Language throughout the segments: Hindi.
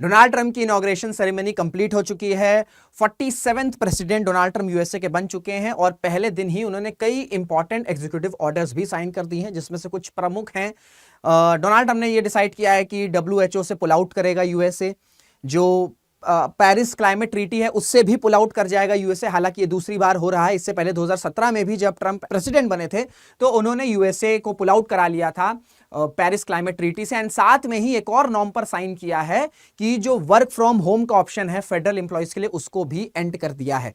डोनाल्ड ट्रंप की इनॉग्रेशन सेरेमनी कंप्लीट हो चुकी है। 47th president Donald Trump USA के बन चुके हैं और पहले दिन ही उन्होंने कई इंपॉर्टेंट एग्जीक्यूटिव ऑर्डर्स भी साइन कर दिए हैं, जिसमें से कुछ प्रमुख हैं। डोनाल्ड ट्रंप ने यह डिसाइड किया है कि डब्ल्यूएचओ से पुल आउट करेगा यूएसए। जो पेरिस क्लाइमेट ट्रीटी है उससे भी पुल आउट कर जाएगा यूएसए। हालांकि ये दूसरी बार हो रहा है, इससे पहले 2017 में भी जब ट्रंप प्रेसिडेंट बने थे तो उन्होंने यूएसए को पुल आउट करा लिया था पेरिस क्लाइमेट ट्रीटी से। एंड साथ में ही एक और नॉर्म पर साइन किया है कि जो वर्क फ्रॉम होम का ऑप्शन है फेडरल एम्प्लॉयज के लिए, उसको भी एंड कर दिया है।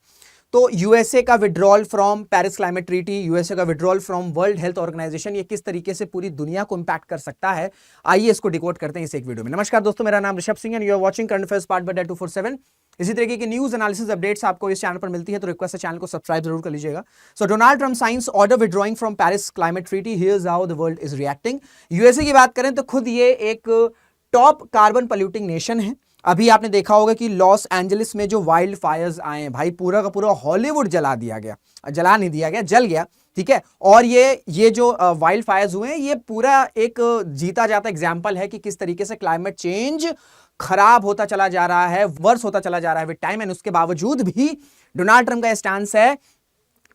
तो यूएसए का withdrawal from Paris climate treaty, USA का withdrawal from World Health Organization, ये किस तरीके से पूरी दुनिया को इंपैक्ट कर सकता है, आइए इसको डिकोड करते हैं इस एक वीडियो में। नमस्कार दोस्तों, मेरा नाम Rishabh Singh and you are watching current affairs part by 247। इसी तरीके की न्यूज एनालिसिस अपडेट्स आपको इस चैनल पर मिलती है, तो रिक्वेस्ट है चैनल को सब्सक्राइब जरूर कर लीजिएगा। So Donald Trump signs order withdrawing from Paris climate treaty, here's how the world is reacting. USA की बात करें तो खुद ये एक टॉप कार्बन पोल्यूटिंग नेशन है। अभी आपने देखा होगा कि लॉस एंजलिस में जो वाइल्ड फायर्स आए हैं, भाई पूरा का पूरा हॉलीवुड जला दिया गया, जला नहीं दिया गया, जल गया, ठीक है। और ये जो वाइल्ड फायर्स हुए हैं, ये पूरा एक जीता जाता एग्जाम्पल है कि किस तरीके से क्लाइमेट चेंज खराब होता चला जा रहा है, वर्स होता चला जा रहा है विद टाइम। एंड उसके बावजूद भी डोनाल्ड ट्रंप का स्टैंस है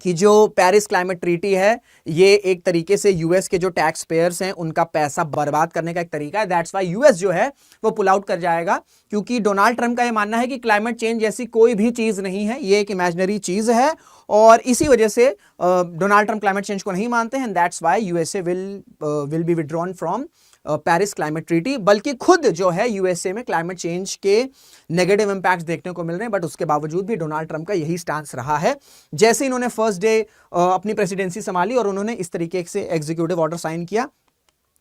कि जो पेरिस क्लाइमेट ट्रीटी है ये एक तरीके से यूएस के जो टैक्स पेयर्स हैं उनका पैसा बर्बाद करने का एक तरीका है। दैट्स व्हाई यूएस जो है वो पुल आउट कर जाएगा, क्योंकि डोनाल्ड ट्रंप का ये मानना है कि क्लाइमेट चेंज जैसी कोई भी चीज नहीं है, ये एक इमेजिनरी चीज है। और इसी वजह से डोनाल्ड ट्रंप क्लाइमेट चेंज को नहीं मानते हैं। That's why USA will be withdrawn from Paris climate treaty. बल्कि खुद जो है यूएसए में क्लाइमेट चेंज के नेगेटिव इंपैक्ट्स देखने को मिल रहे हैं, बट उसके बावजूद भी डोनाल्ड ट्रंप का यही स्टांस रहा है। जैसे इन्होंने फर्स्ट डे अपनी प्रेसिडेंसी संभाली और उन्होंने इस तरीके से एग्जीक्यूटिव ऑर्डर साइन किया,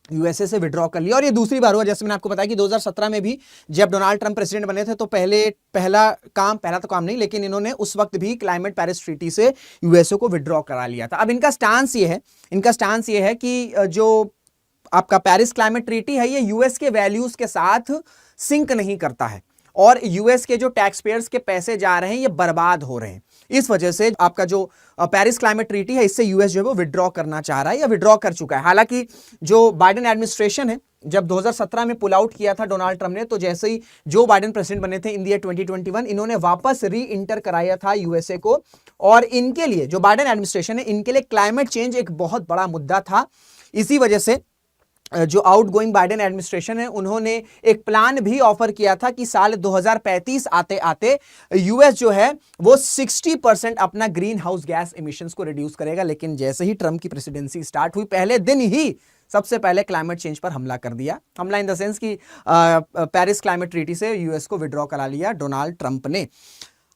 यूएसए से विड्रॉ कर लिया। और ये दूसरी बार हुआ, जैसे मैंने आपको बताया कि 2017 में भी जब डोनाल्ड ट्रंप प्रेसिडेंट बने थे तो पहला तो काम नहीं, लेकिन इन्होंने उस वक्त भी क्लाइमेट पेरिस ट्रीटी से यूएसए को विड्रॉ करा लिया था। अब इनका स्टांस ये है कि जो आपका पेरिस क्लाइमेट ट्रीटी है ये यूएस के वैल्यूज के साथ सिंक नहीं करता है और यूएस के जो टैक्स पेयर्स के पैसे जा रहे हैं ये बर्बाद हो रहे हैं। इस वजह से आपका जो पेरिस क्लाइमेट ट्रीटी है इससे यूएस जो है वो विड्रॉ करना चाह रहा है या विड्रॉ कर चुका है। हालांकि जो बाइडेन एडमिनिस्ट्रेशन है, जब 2017 में पुल आउट किया था डोनाल्ड ट्रंप ने, तो जैसे ही जो बाइडेन प्रेसिडेंट बने थे इन ईयर 2021, इन्होंने वापस री इंटर कराया था यूएसए को। और इनके लिए जो बाइडेन एडमिनिस्ट्रेशन है, इनके लिए क्लाइमेट चेंज एक बहुत बड़ा मुद्दा था। इसी वजह से जो आउटगोइंग बाइडेन एडमिनिस्ट्रेशन है उन्होंने एक प्लान भी ऑफर किया था कि साल 2035 आते आते यूएस जो है वो 60% अपना ग्रीन हाउस गैस एमिशंस को रिड्यूस करेगा। लेकिन जैसे ही ट्रंप की प्रेसिडेंसी स्टार्ट हुई, पहले दिन ही सबसे पहले क्लाइमेट चेंज पर हमला कर दिया। हमला इन द सेंस कि पेरिस क्लाइमेट ट्रीटी से यूएस को विड्रॉ करा लिया डोनाल्ड ट्रंप ने।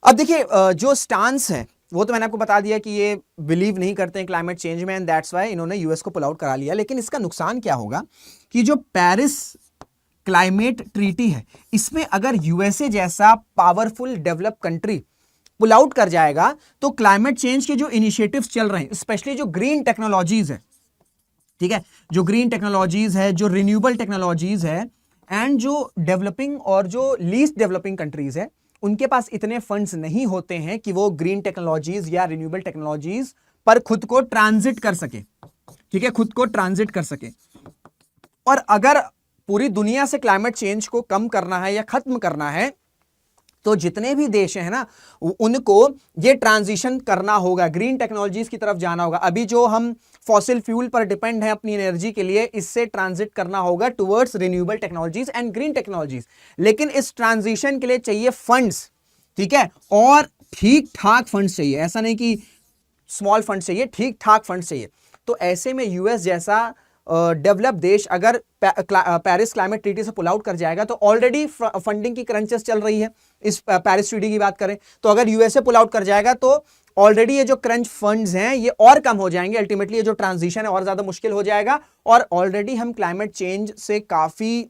अब देखिए जो स्टांस है वो तो मैंने आपको बता दिया कि ये बिलीव नहीं करते हैं क्लाइमेट चेंज में, एंड दैट्स व्हाई इन्होंने यूएस को पुल आउट करा लिया। लेकिन इसका नुकसान क्या होगा कि जो पेरिस क्लाइमेट ट्रीटी है इसमें अगर यूएसए जैसा powerful develop country pull out कर जाएगा तो क्लाइमेट चेंज के जो इनिशिएटिव्स चल रहे हैं, स्पेशली जो ग्रीन टेक्नोलॉजीज है, ठीक है, जो ग्रीन टेक्नोलॉजीज है, जो रिन्यूएबल टेक्नोलॉजीज है, एंड जो डेवलपिंग और जो लीस्ट डेवलपिंग कंट्रीज है, उनके पास इतने फंड्स नहीं होते हैं कि वो ग्रीन टेक्नोलॉजीज या रिन्यूएबल टेक्नोलॉजीज पर खुद को ट्रांजिट कर सके, ठीक है, खुद को ट्रांजिट कर सके। और अगर पूरी दुनिया से क्लाइमेट चेंज को कम करना है या खत्म करना है तो जितने भी देश हैं ना उनको ये ट्रांजिशन करना होगा, ग्रीन टेक्नोलॉजीज की तरफ जाना होगा। अभी जो हम फॉसिल फ्यूल पर डिपेंड हैं अपनी एनर्जी के लिए, इससे ट्रांजिट करना होगा towards renewable technologies and green technologies. लेकिन इस ट्रांजिशन के लिए चाहिए फंड्स, ठीक है, और ठीक ठाक फंड्स चाहिए। ऐसा नहीं कि स्मॉल फंड्स चाहिए, ठीक ठाक फंड्स चाहिए। तो ऐसे में यूएस जैसा डेवलप देश अगर पेरिस क्लाइमेट ट्रीटी से पुल आउट कर जाएगा तो ऑलरेडी फंडिंग की क्रंचेस चल रही है। इस पेरिस ट्रीटी की बात करें तो अगर यूएसए पुल आउट कर जाएगा तो ऑलरेडी ये जो क्रंच फंड्स हैं ये और कम हो जाएंगे। अल्टीमेटली ये जो ट्रांजिशन है और ज्यादा मुश्किल हो जाएगा और ऑलरेडी हम क्लाइमेट चेंज से काफी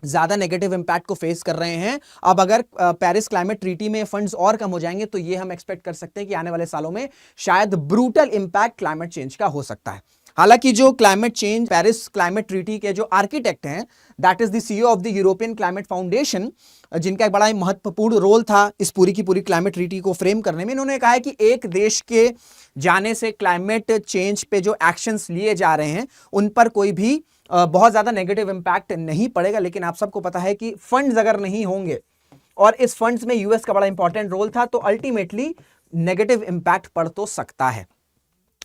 ज्यादा नेगेटिव इंपैक्ट को फेस कर रहे हैं। अब अगर पेरिस क्लाइमेट ट्रीटी में फंड्स और कम हो जाएंगे तो ये हम एक्सपेक्ट कर सकते हैं कि आने वाले सालों में शायद ब्रूटल इंपैक्ट क्लाइमेट चेंज का हो सकता है। हालांकि जो climate change Paris climate treaty के जो आर्किटेक्ट हैं, that is the CEO of the European climate foundation, जिनका एक बड़ा ही महत्वपूर्ण रोल था इस पूरी की पूरी क्लाइमेट ट्रीटी को फ्रेम करने में, इन्होंने कहा है कि एक देश के जाने से क्लाइमेट चेंज पे जो एक्शंस लिए जा रहे हैं उन पर कोई भी बहुत ज्यादा नेगेटिव इंपैक्ट नहीं पड़ेगा। लेकिन आप सबको पता है कि फंड्स अगर नहीं होंगे और इस फंड्स में यूएस का बड़ा इंपॉर्टेंट रोल था, तो अल्टीमेटली नेगेटिव इंपैक्ट पड़ तो सकता है।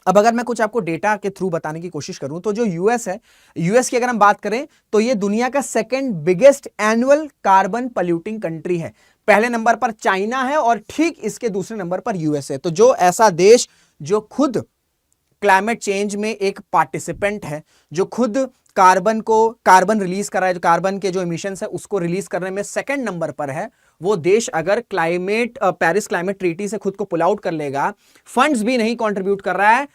अब अगर मैं कुछ आपको डेटा के थ्रू बताने की कोशिश करूं तो जो यूएस है, यूएस की अगर हम बात करें तो ये दुनिया का second biggest annual carbon polluting country है। पहले नंबर पर चाइना है और ठीक इसके दूसरे नंबर पर यूएस है। तो जो ऐसा देश जो खुद क्लाइमेट चेंज में एक पार्टिसिपेंट है, जो खुद कार्बन रिलीज कर रहा है, जो कार्बन के जो इमिशंस है उसको रिलीज करने में सेकंड नंबर पर है, वो देश अगर पेरिस क्लाइमेट ट्रीटी से खुद को पुल आउट कर लेगा, फंड्स भी नहीं कंट्रीब्यूट कर रहा है,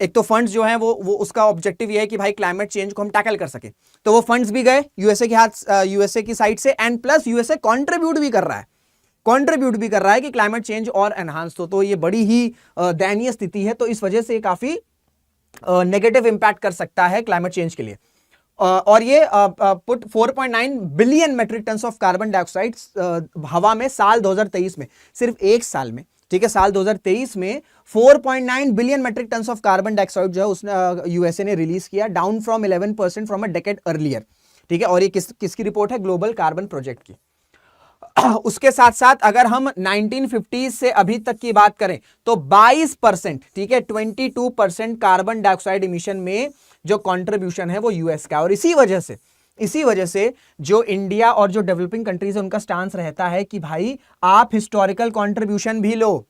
एक तो फंड्स जो है वो उसका ऑब्जेक्टिव ये है कि भाई क्लाइमेट चेंज को हम टैकल कर सके, तो वो फंड्स भी गए यूएसए की साइड से, एंड प्लस यूएसए कंट्रीब्यूट भी कर रहा है कि क्लाइमेट चेंज और एनहांस हो। तो ये बड़ी ही दयनीय स्थिति है। तो इस वजह से काफी नेगेटिव इंपैक्ट कर सकता है क्लाइमेट चेंज के लिए। और ये put 4.9 billion metric ton of carbon dioxide हवा में साल 2023 में, सिर्फ एक साल में, ठीक है, साल 2023 में 4.9 billion metric ton of carbon dioxide जो है उसने यूएसए ने रिलीज किया, down from 11% from a decade earlier, ठीक है। और ये किसकी रिपोर्ट है? ग्लोबल कार्बन प्रोजेक्ट की। उसके साथ साथ अगर हम 1950 से अभी तक की बात करें तो 22%, ठीक है, 22% कार्बन डाइऑक्साइड इमिशन में जो कंट्रीब्यूशन है वो यूएस का। और इसी वजह से जो इंडिया और जो डेवलपिंग कंट्रीज है उनका स्टांस रहता है कि भाई आप हिस्टोरिकल कंट्रीब्यूशन भी लो।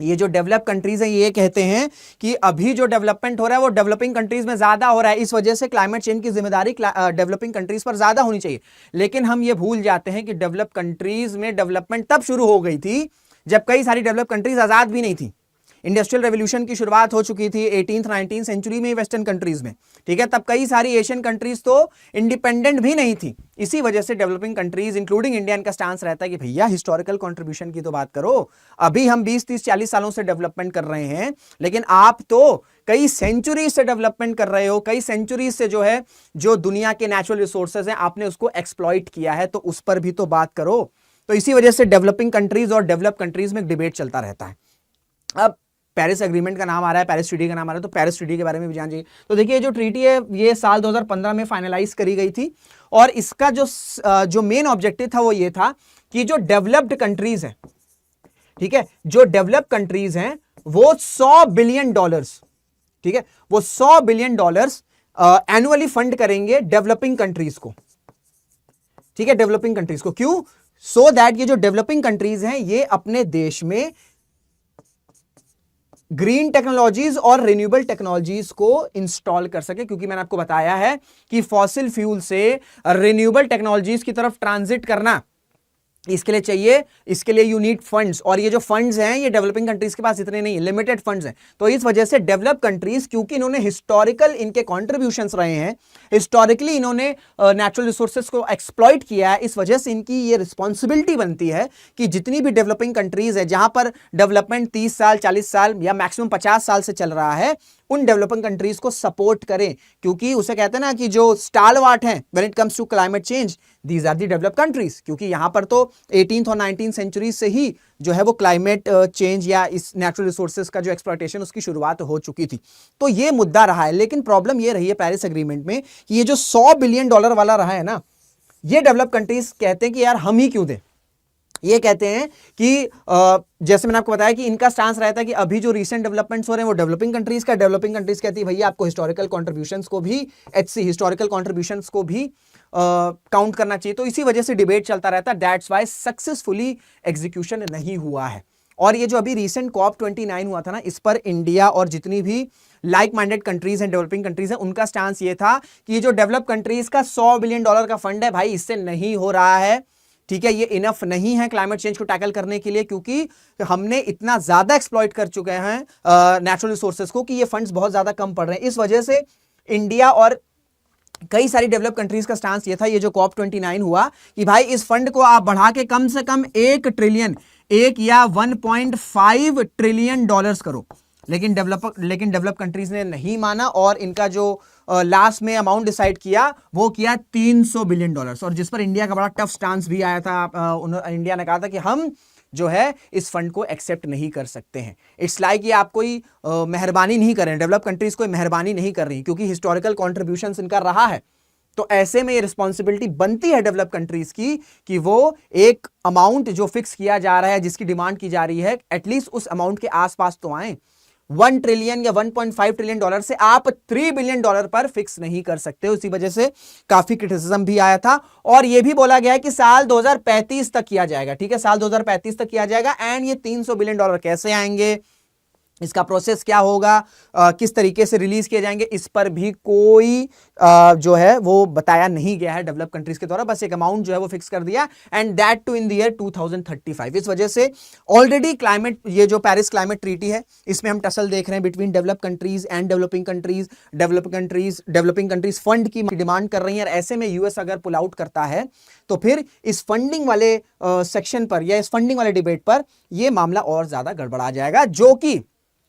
ये जो डेवलप कंट्रीज हैं ये कहते हैं कि अभी जो डेवलपमेंट हो रहा है वो डेवलपिंग कंट्रीज में ज्यादा हो रहा है, इस वजह से क्लाइमेट चेंज की जिम्मेदारी डेवलपिंग कंट्रीज पर ज्यादा होनी चाहिए। लेकिन हम ये भूल जाते हैं कि डेवलप कंट्रीज में डेवलपमेंट तब शुरू हो गई थी जब कई सारी डेवलप कंट्रीज आजाद भी नहीं थी। इंडस्ट्रियल रेवोल्यूशन की शुरुआत हो चुकी थी 18th-19th सेंचुरी में वेस्टर्न कंट्रीज में, ठीक है। तब कई सारी एशियन कंट्रीज तो इंडिपेंडेंट भी नहीं थी। इसी वजह से डेवलपिंग कंट्रीज इंक्लूडिंग इंडिया का स्टांस रहता है कि भैया हिस्टोरिकल कंट्रीब्यूशन की तो बात करो। अभी हम 20-30-40 सालों से डेवलपमेंट कर रहे हैं, लेकिन आप तो कई सेंचुरी से डेवलपमेंट कर रहे हो, कई सेंचुरी से जो है जो दुनिया के नेचुरल रिसोर्सेज हैं आपने उसको एक्सप्लॉइट किया है, तो उस पर भी तो बात करो। तो इसी वजह से डेवलपिंग कंट्रीज और डेवलप कंट्रीज में डिबेट चलता रहता है। अब पेरिस एग्रीमेंट का नाम आ रहा है, पेरिस ट्रीटी का नाम आ रहा है, तो पेरिस ट्रीटी के बारे में भी जान चाहिए। तो देखिए जो ट्रीटी है ये साल 2015 में फाइनलाइज करी गई थी और इसका जो मेन ऑब्जेक्टिव था वो ये था कि जो डेवलप्ड कंट्रीज हैं, ठीक है, जो डेवलप्ड कंट्रीज हैं वो $100 बिलियन, ठीक है, वो $100 बिलियन एनुअली फंड करेंगे डेवलपिंग कंट्रीज को, ठीक है, डेवलपिंग कंट्रीज को। क्यों? सो दैट ये जो डेवलपिंग कंट्रीज हैं ये अपने देश में ग्रीन टेक्नोलॉजीज और रिन्यूएबल टेक्नोलॉजीज को इंस्टॉल कर सके, क्योंकि मैंने आपको बताया है कि फॉसिल फ्यूल से रिन्यूएबल टेक्नोलॉजीज की तरफ ट्रांजिट करना इसके लिए चाहिए, इसके लिए यू नीड फंड्स। और ये जो फंड्स हैं ये डेवलपिंग कंट्रीज के पास इतने नहीं, लिमिटेड फंड्स हैं। तो इस वजह से डेवलप कंट्रीज, क्योंकि इन्होंने हिस्टोरिकल इनके कॉन्ट्रीब्यूशंस रहे हैं, हिस्टोरिकली इन्होंने नेचुरल रिसोर्सेज को एक्सप्लॉइट किया है, इस वजह से इनकी ये रिस्पॉन्सिबिलिटी बनती है कि जितनी भी डेवलपिंग कंट्रीज है जहां पर डेवलपमेंट 30 साल 40 साल या मैक्सिमम 50 साल से चल रहा है, उन डेवलपिंग कंट्रीज को सपोर्ट करें। क्योंकि उसे कहते हैं ना कि जो स्टालवार्ट हैं when it comes to climate change, these are the developed countries, क्योंकि यहां पर तो 18th और 19th सेंचुरी से ही जो है वो क्लाइमेट चेंज या इस नेचुरल रिसोर्सेज का जो एक्सप्लॉयटेशन उसकी शुरुआत हो चुकी थी। तो ये मुद्दा रहा है। लेकिन प्रॉब्लम ये रही है पेरिस एग्रीमेंट में कि ये जो $100 बिलियन वाला रहा है ना, ये डेवलप कंट्रीज कहते हैं कि यार हम ही क्यों दें। ये कहते हैं कि जैसे मैंने आपको बताया कि इनका स्टांस रहता है कि अभी जो रीसेंट डेवलपमेंट्स हो रहे हैं वो डेवलपिंग कंट्रीज का, डेवलपिंग कंट्रीज कहती है भैया आपको हिस्टोरिकल कंट्रीब्यूशंस को भी हिस्टोरिकल कंट्रीब्यूशंस को भी काउंट करना चाहिए। तो इसी वजह से डिबेट चलता रहता है, दैट्स व्हाई सक्सेसफुली एग्जीक्यूशन नहीं हुआ है। और ये जो अभी रिसेंट COP29 हुआ था ना, इस पर इंडिया और जितनी भी लाइक माइंडेड कंट्रीज हैं, डेवलपिंग कंट्रीज हैं, उनका स्टांस ये था कि ये जो डेवलप कंट्रीज का $100 बिलियन का फंड है भाई इससे नहीं हो रहा है, ठीक है, ये इनफ नहीं है क्लाइमेट चेंज को टैकल करने के लिए, क्योंकि हमने इतना ज्यादा एक्सप्लॉइट कर चुके हैं नेचुरल रिसोर्सेज को कि ये फंड्स बहुत ज्यादा कम पड़ रहे हैं। इस वजह से इंडिया और कई सारी डेवलप कंट्रीज का स्टांस ये था, ये जो COP29 हुआ, कि भाई इस फंड को आप बढ़ा के कम से कम 1 ट्रिलियन, 1 या 1.5 ट्रिलियन डॉलर्स करो। लेकिन डेवलप कंट्रीज ने नहीं माना और इनका जो लास्ट में अमाउंट डिसाइड किया वो किया $300 बिलियन, और जिस पर इंडिया का बड़ा टफ स्टांस भी आया था। इंडिया ने कहा था कि हम जो है इस फंड को एक्सेप्ट नहीं कर सकते हैं। इट्स लाइक ये आप कोई मेहरबानी नहीं कर रहे हैं, डेवलप कंट्रीज कोई मेहरबानी नहीं कर रही, क्योंकि हिस्टोरिकल कॉन्ट्रीब्यूशंस इनका रहा है। तो ऐसे में ये रिस्पॉन्सिबिलिटी बनती है डेवलप कंट्रीज की कि वो एक अमाउंट जो फिक्स किया जा रहा है, जिसकी डिमांड की जा रही है, एटलीस्ट उस अमाउंट के आसपास तो आए। 1 ट्रिलियन या 1.5 ट्रिलियन डॉलर से आप 3 बिलियन डॉलर पर फिक्स नहीं कर सकते। उसी वजह से काफी क्रिटिसिज्म भी आया था और यह भी बोला गया है कि साल 2035 तक किया जाएगा। ठीक है, साल 2035 तक किया जाएगा। एंड ये 300 बिलियन डॉलर कैसे आएंगे, इसका प्रोसेस क्या होगा, किस तरीके से रिलीज किए जाएंगे, इस पर भी कोई जो है वो बताया नहीं गया है डेवलप कंट्रीज के द्वारा। बस एक अमाउंट जो है वो फिक्स कर दिया, and that too in the year 2035। इस वजह से ऑलरेडी क्लाइमेट, ये जो पेरिस क्लाइमेट ट्रीटी है, इसमें हम टसल देख रहे हैं between develop countries and developing countries. Developing countries fund की डिमांड कर रही है, और ऐसे में यूएस अगर पुल आउट करता है तो फिर इस फंडिंग वाले सेक्शन पर या इस फंडिंग वाले डिबेट पर यह मामला और ज्यादा गड़बड़ा जाएगा, जो कि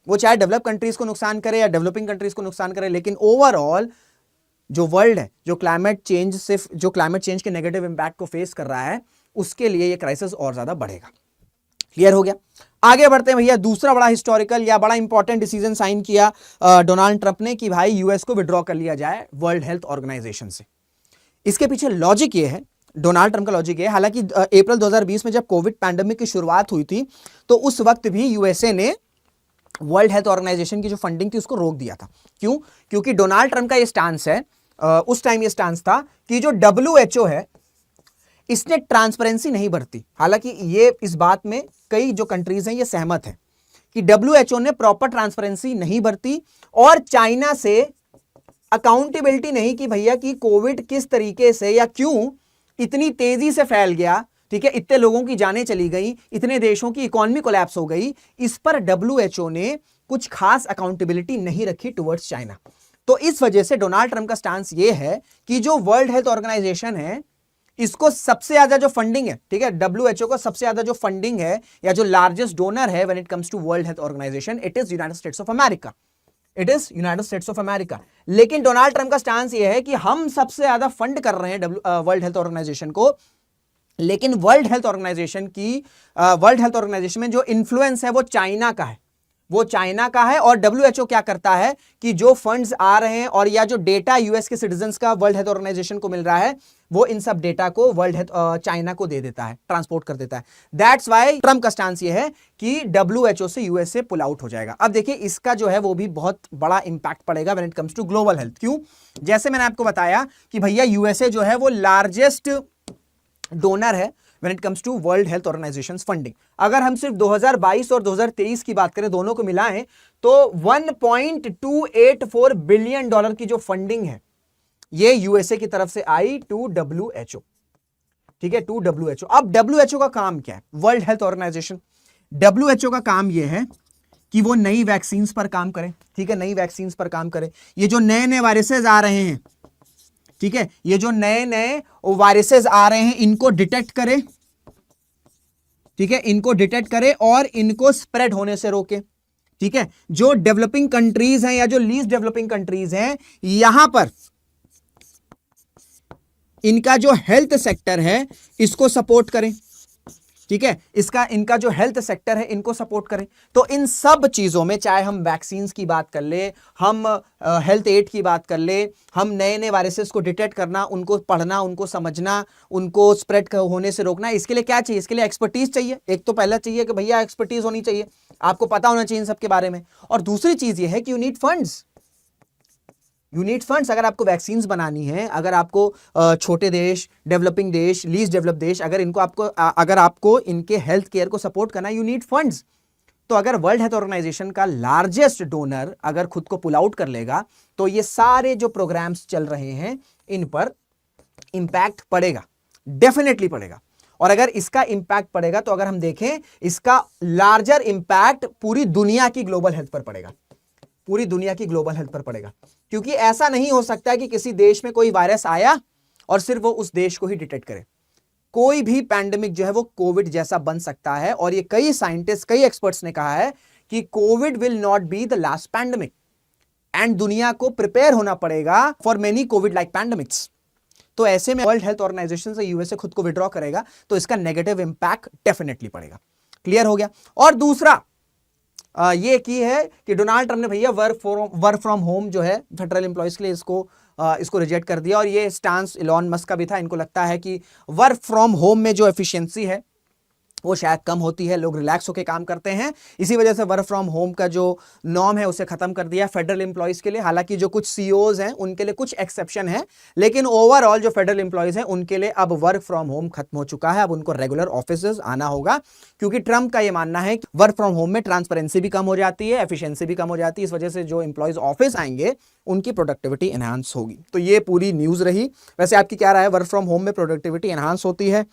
वो चाहे डेवलप कंट्रीज को नुकसान करे या डेवलपिंग कंट्रीज को नुकसान करे, लेकिन ओवरऑल जो वर्ल्ड है, जो क्लाइमेट चेंज के नेगेटिव इंपैक्ट को फेस कर रहा है, उसके लिए ये क्राइसिस और ज्यादा बढ़ेगा। क्लियर हो गया? आगे बढ़ते हैं भैया। दूसरा बड़ा हिस्टोरिकल या बड़ा इंपॉर्टेंट डिसीजन साइन किया डोनाल्ड ट्रंप ने कि भाई यूएस को विड्रॉ कर लिया जाए वर्ल्ड हेल्थ ऑर्गेनाइजेशन से। इसके पीछे लॉजिक ये है, डोनाल्ड ट्रंप का लॉजिक है, हालांकि अप्रैल 2020 में जब कोविड पैंडेमिक की शुरुआत हुई थी तो उस वक्त भी यूएसए ने वर्ल्ड हेल्थ ऑर्गेनाइजेशन की जो फंडिंग थी उसको रोक दिया था। क्यों? क्योंकि डोनाल्ड ट्रंप का ये स्टांस है, उस टाइम ये स्टांस था कि जो WHO है इसने ट्रांसपेरेंसी नहीं बरती। हालांकि ये इस बात में कई जो कंट्रीज हैं ये सहमत हैं कि WHO ने प्रॉपर ट्रांसपेरेंसी नहीं बरती और चाइना से अकाउंटेबिलिटी नहीं की भैया कि कोविड किस तरीके से या क्यों इतनी तेजी से फैल गया। ठीक है, इतने लोगों की जानें चली गई, इतने देशों की इकोनॉमी कोलैप्स हो गई, इस पर WHO ने कुछ खास अकाउंटेबिलिटी नहीं रखी टुवर्ड्स चाइना। तो इस वजह से डोनाल्ड ट्रंप का स्टांस ये है कि जो वर्ल्ड हेल्थ ऑर्गेनाइजेशन है इसको सबसे ज्यादा जो फंडिंग है, ठीक है, WHO को सबसे ज्यादा जो फंडिंग है या जो लार्जेस्ट डोनर है when it comes to World Health Organization, it is United States of America. It is United States of America. लेकिन डोनाल्ड ट्रंप का स्टांस ये है कि हम सबसे ज्यादा फंड कर रहे हैं वर्ल्ड हेल्थ ऑर्गेनाइजेशन को, लेकिन वर्ल्ड हेल्थ ऑर्गेनाइजेशन में जो इन्फ्लुएंस है वो चाइना का है, और WHO क्या करता है कि जो फंड्स आ रहे हैं और या जो डेटा यूएस के सिटीजंस का वर्ल्ड हेल्थ ऑर्गेनाइजेशन को मिल रहा है, वो इन सब डेटा को चाइना को दे देता है, ट्रांसपोर्ट कर देता है। दैट्स व्हाई ट्रंप का स्टांस ये है कि WHO से यूएसए पुल आउट हो जाएगा। अब देखिए इसका जो है वो भी बहुत बड़ा इंपैक्ट पड़ेगा when it comes to global health. क्यों? जैसे मैंने आपको बताया कि भैया यूएसए जो है वो लार्जेस्ट डोनर है when it comes to World Health Organization funding. अगर हम सिर्फ 2022 और 2023 की बात करें, दोनों को मिलाएं, तो 1.284 बिलियन डॉलर की जो फंडिंग है ये यूएसए की तरफ से आई टू WHO। ठीक है, टू WHO। अब WHO का काम क्या है? वर्ल्ड हेल्थ ऑर्गेनाइजेशन, WHO का काम यह है कि वो नई वैक्सीन्स पर काम करे। ठीक है, नई वैक्सीन्स पर काम करे। ये जो नए नए वायरसेस आ रहे हैं, ठीक है, ये जो नए नए वायरसेस आ रहे हैं इनको डिटेक्ट करे, ठीक है, इनको डिटेक्ट करे और इनको स्प्रेड होने से रोके। ठीक है, जो डेवलपिंग कंट्रीज हैं या जो लीस्ट डेवलपिंग कंट्रीज हैं, यहां पर इनका जो हेल्थ सेक्टर है इसको सपोर्ट करें। ठीक है, इनका जो हेल्थ सेक्टर है इनको सपोर्ट करें। तो इन सब चीजों में, चाहे हम वैक्सीन्स की बात कर ले, हम हेल्थ एड की बात कर ले, हम नए नए वायरसेस को डिटेक्ट करना, उनको पढ़ना, उनको समझना, उनको स्प्रेड होने से रोकना, इसके लिए क्या चाहिए? इसके लिए एक्सपर्टीज चाहिए। एक तो पहला चाहिए कि भैया एक्सपर्टीज होनी चाहिए, आपको पता होना चाहिए इन सब के बारे में। और दूसरी चीज ये है कि यू नीड फंड्स। अगर आपको वैक्सीन्स बनानी है, अगर आपको छोटे देश, डेवलपिंग देश, लीस्ट डेवलप देश, अगर आपको इनके हेल्थ केयर को सपोर्ट करना, यू नीड फंड्स। तो अगर वर्ल्ड हेल्थ ऑर्गेनाइजेशन का लार्जेस्ट डोनर अगर खुद को पुल आउट कर लेगा तो ये सारे जो प्रोग्राम्स चल रहे हैं इन पर इंपैक्ट पड़ेगा, डेफिनेटली पड़ेगा। और अगर इसका इंपैक्ट पड़ेगा तो अगर हम देखें, इसका लार्जर इंपैक्ट पूरी दुनिया की ग्लोबल हेल्थ पर पड़ेगा, पूरी दुनिया की ग्लोबल हेल्थ पर पड़ेगा। क्योंकि ऐसा नहीं हो सकता है कि किसी देश में कोई वायरस आया और सिर्फ वो उस देश को ही डिटेक्ट करे। कोई भी पैंडेमिक जो है वो कोविड जैसा बन सकता है, और ये कई साइंटिस्ट, कई एक्सपर्ट्स ने कहा है कि Covid will not be the last pandemic, and दुनिया को प्रिपेयर होना पड़ेगा for many Covid like pandemics. तो ऐसे में वर्ल्ड हेल्थ ऑर्गेनाइजेशन से यूएसए खुद को विड्रॉ करेगा तो इसका नेगेटिव इंपैक्ट डेफिनेटली पड़ेगा। क्लियर हो गया? और दूसरा ये की है कि डोनाल्ड ट्रंप ने भैया वर्क फ्रॉम होम जो है फेडरल एम्प्लॉयज के लिए इसको इसको रिजेक्ट कर दिया। और ये स्टांस इलॉन मस्क का भी था। इनको लगता है कि वर्क फ्रॉम होम में जो एफिशिएंसी है वो शायद कम होती है, लोग रिलैक्स होकर काम करते हैं, इसी वजह से वर्क फ्रॉम होम का जो नॉर्म है उसे खत्म कर दिया फेडरल एम्प्लॉइज के लिए। हालांकि जो कुछ सीईओज हैं उनके लिए कुछ एक्सेप्शन है, लेकिन ओवरऑल जो फेडरल एम्प्लॉइज हैं उनके लिए अब वर्क फ्रॉम होम खत्म हो चुका है। अब उनको रेगुलर ऑफिस आना होगा, क्योंकि ट्रंप का यह मानना है कि वर्क फ्रॉम होम में ट्रांसपेरेंसी भी कम हो जाती है, एफिशिएंसी भी कम हो जाती है। इस वजह से जो एम्प्लॉइज ऑफिस आएंगे उनकी प्रोडक्टिविटी एनहांस होगी। तो ये पूरी न्यूज रही। वैसे आपकी क्या राय है, वर्क फ्रॉम होम में प्रोडक्टिविटी एनहांस होती है,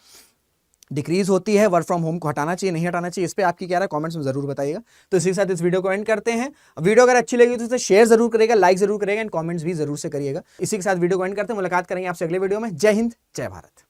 डिक्रीज होती है, वर्क फ्रॉम होम को हटाना चाहिए, नहीं हटाना चाहिए, इस पे आपकी क्या राय कमेंट्स में जरूर बताइएगा। तो इसी के साथ इस वीडियो को एंड करते हैं। वीडियो अगर अच्छी लगी तो इसे शेयर जरूर करिएगा, लाइक जरूर करिएगा, एंड कमेंट्स भी जरूर से करिएगा। इसी के साथ वीडियो को एंड करते हैं, मुलाकात करेंगे आपसे अगले वीडियो में। जय हिंद, जय भारत।